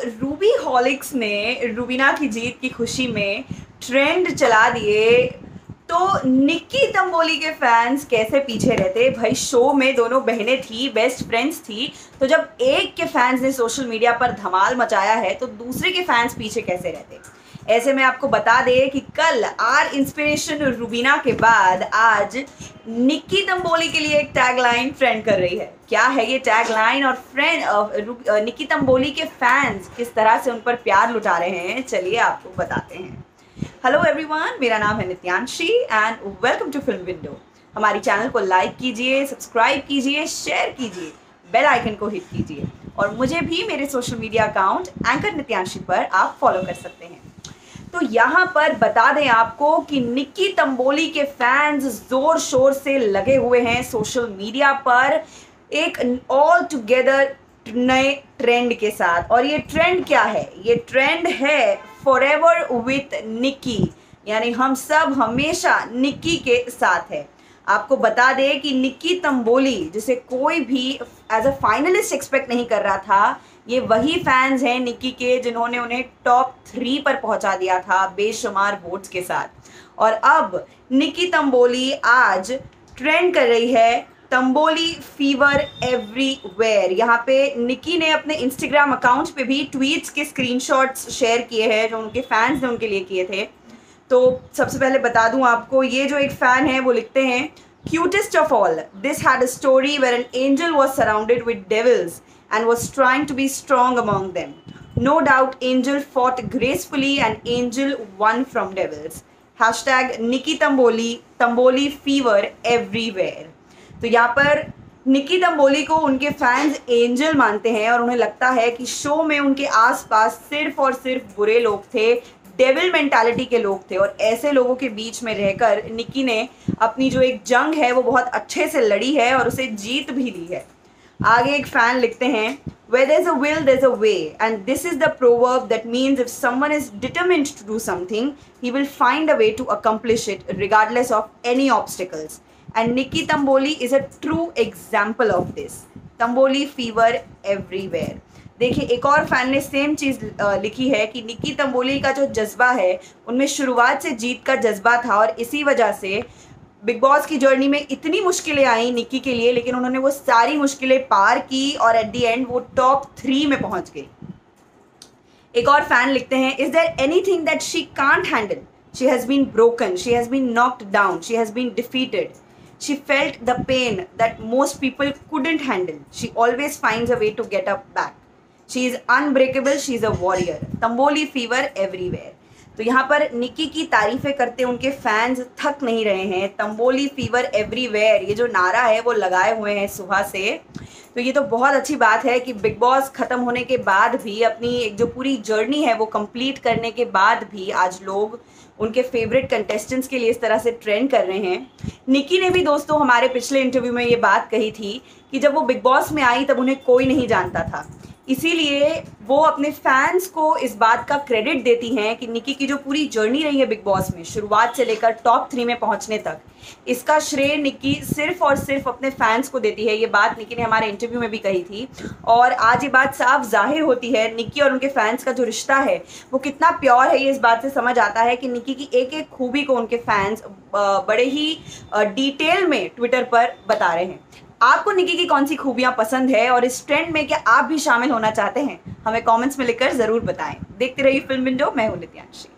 Ruby हॉलिक्स ने रुबीना की जीत की खुशी में ट्रेंड चला दिए, तो निक्की तंबोली के फैंस कैसे पीछे रहते भाई। शो में दोनों बहनें थी, बेस्ट फ्रेंड्स थी, तो जब एक के फैंस ने सोशल मीडिया पर धमाल मचाया है तो दूसरे के फैंस पीछे कैसे रहते। ऐसे में आपको बता दें कि कल आर इंस्पिरेशन रुबीना के बाद आज निक्की तंबोली के लिए एक टैगलाइन ट्रेंड कर रही है। क्या है ये टैगलाइन और निक्की तंबोली के फैंस किस तरह से उन पर प्यार लुटा रहे हैं, चलिए आपको बताते हैं। हेलो एवरीवन, मेरा नाम है Nityanshi and welcome to film window. हमारी चैनल को लाइक कीजिए, सब्सक्राइब कीजिए, शेयर कीजिए, बेल आइकन को हिट कीजिए और मुझे भी मेरे social media account anchor Nityanshi पर आप फॉलो कर सकते हैं। तो यहाँ पर बता दें आपको कि निक्की तंबोली के फैंस जोर शोर से लगे हुए हैं सोशल मीडिया पर एक ऑल टुगेदर नए ट्रेंड के साथ। और ये ट्रेंड क्या है? ये ट्रेंड है फॉरएवर विथ निक्की, यानी हम सब हमेशा निक्की के साथ है। आपको बता दें कि निक्की तंबोली, जिसे कोई भी एज अ फाइनलिस्ट एक्सपेक्ट नहीं कर रहा था, ये वही फैंस हैं निक्की के जिन्होंने उन्हें टॉप 3 पर पहुंचा दिया था बेशुमार वोट्स के साथ। और अब निक्की तंबोली आज ट्रेंड कर रही है तंबोली फीवर एवरीवेयर। यहाँ पे निक्की ने अपने इंस्टाग्राम अकाउंट पे भी ट्वीट्स के स्क्रीनशॉट्स शेयर किए हैं जो उनके फैंस ने उनके लिए किए थे। तो सबसे पहले बता दूं आपको, ये जो एक फ़ैन है वो लिखते हैं, cutest of all, this had a story where an angel was surrounded with devils and was trying to be strong among them. No doubt Angel fought gracefully and Angel won from devils. Hashtag Nikki Tamboli, Tamboli fever everywhere. तो यहाँ पर निक्की तंबोली को उनके fans angel मानते हैं और उन्हें लगता है कि शो में उनके आसपास सिर्फ और सिर्फ बुरे लोग थे, डेविल मेंटालिटी के लोग थे। और ऐसे लोगों के बीच में रहकर निक्की ने अपनी जो एक जंग है वो बहुत अच्छे से लड़ी है और उसे जीत भी ली है। आगे एक फैन लिखते हैं, where there's a will there's a way, and this is the proverb that means if someone is determined to do something he will find a way to accomplish it regardless of any obstacles, and Nikki Tamboli is a true example of this. Tamboli fever everywhere. देखिए, एक और fan ने same चीज़ लिखी है कि निक्की तंबोली का जो जज्बा है उनमें शुरुआत से जीत का जज्बा था और इसी वजह से बिग बॉस की जर्नी में इतनी मुश्किलें आई निक्की के लिए, लेकिन उन्होंने वो सारी मुश्किलें पार की और एट द एंड वो टॉप 3 में पहुंच गई। एक और फैन लिखते हैं, is there anything that she can't handle? She has been broken, she has been knocked down, she has been defeated, she felt the pain that most people couldn't handle, she always finds a way to get up back, she is unbreakable, she is a warrior, Tamboli fever everywhere. तो यहाँ पर निक्की की तारीफ़ें करते उनके fans थक नहीं रहे हैं। तंबोली फीवर एवरीवेयर, ये जो नारा है वो लगाए हुए हैं सुबह से। तो ये तो बहुत अच्छी बात है कि बिग बॉस ख़त्म होने के बाद भी, अपनी एक जो पूरी जर्नी है वो कंप्लीट करने के बाद भी आज लोग उनके फेवरेट कंटेस्टेंट्स के लिए इस तरह से ट्रेंड कर रहे हैं। निक्की ने भी दोस्तों हमारे पिछले इंटरव्यू में ये बात कही थी कि जब वो बिग बॉस में आई तब उन्हें कोई नहीं जानता था, इसीलिए वो अपने फैंस को इस बात का क्रेडिट देती हैं कि निक्की की जो पूरी जर्नी रही है बिग बॉस में, शुरुआत से लेकर टॉप 3 में पहुंचने तक, इसका श्रेय निक्की सिर्फ और सिर्फ अपने फैंस को देती है। ये बात निक्की ने हमारे इंटरव्यू में भी कही थी और आज ये बात साफ जाहिर होती है। निक्की और उनके फैंस का जो रिश्ता है वो कितना प्योर है, ये इस बात से समझ आता है कि निक्की की एक एक खूबी को उनके फैंस बड़े ही डिटेल में ट्विटर पर बता रहे हैं। आपको निक्की की कौन सी खूबियां पसंद है और इस ट्रेंड में क्या आप भी शामिल होना चाहते हैं? हमें कमेंट्स में लिखकर ज़रूर बताएं। देखते रहिए फिल्म विंडो, मैं हूं नित्यांशी।